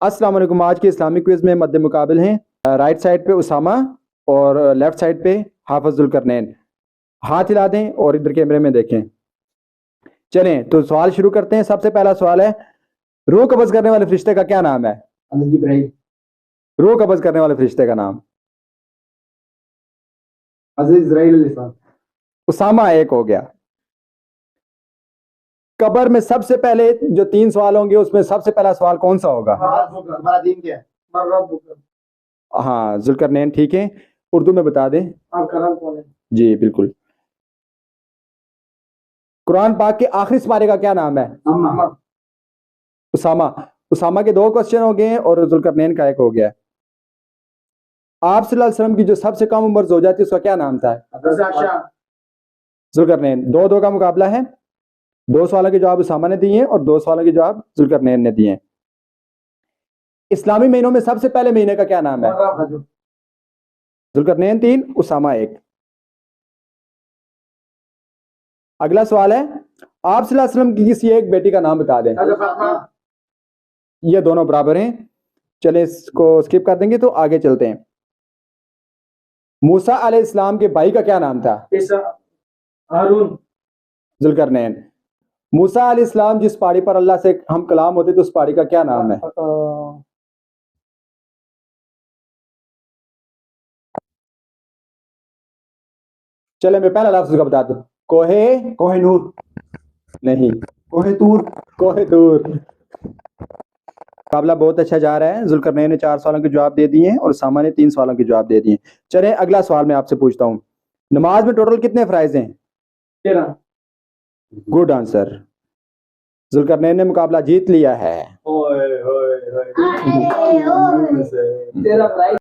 अस्सलाम वालेकुम। आज के इस्लामिक क्विज में मद्दे मुकाबिल हैं राइट साइड पे उसामा और लेफ्ट साइड पे हाफिज जुल्करनैन। हाथ हिला दें और इधर कैमरे में देखें। चलें तो सवाल शुरू करते हैं। सबसे पहला सवाल है, रूह कब्ज करने वाले फरिश्ते का क्या नाम है? रूह कब्ज करने वाले फरिश्ते का नाम? उसामा एक हो गया। कब्र में सबसे पहले जो 3 सवाल होंगे उसमें सबसे पहला सवाल कौन सा होगा? हाँ, जुल्करनैन ठीक है। उर्दू में बता दें। आपका नाम कौन है? जी बिल्कुल। कुरान पाक के आखिरी सिपारे का क्या नाम है? उसामा। उसामा के 2 क्वेश्चन हो गए हैं और जुल्करनैन का 1 हो गया है। आप सल्लल्लाहु अलैहि वसल्लम की जो सबसे कम उम्र हो जाती है उसका क्या नाम था? जुल्करनैन। 2-2 का मुकाबला है। 2 सवालों के जवाब उसामा ने दिए हैं और 2 सवालों के जवाब जुल्करनैन ने दिए हैं। इस्लामी महीनों में सबसे पहले महीने का क्या नाम है? जुल्करनैन 3, उसामा 1। अगला सवाल है, आप सल्लल्लाहु अलैहि वसल्लम की किसी एक बेटी का नाम बता दें। ये दोनों बराबर हैं। चले इसको स्किप कर देंगे तो आगे चलते हैं। मूसा अलैहिस्सलाम के भाई का क्या नाम था? हारून। जुल्करनैन। मूसा अलैहिस्सलाम जिस पहाड़ी पर अल्लाह से हम कलाम होते थे उस पहाड़ी का क्या नाम है? चले मैं पहला लफ्ज का बता दूं। कोहिनूर नहीं, कोहेतूर। मुकाबला बहुत अच्छा जा रहा है। जुल्करनैन ने 4 सवालों के जवाब दे दिए हैं और उसामा ने 3 सवालों के जवाब दे दिए। चले अगला सवाल मैं आपसे पूछता हूँ, नमाज में टोटल कितने फराइज हैं? 13। Good answer. जुल्करनैन ने मुकाबला जीत लिया है।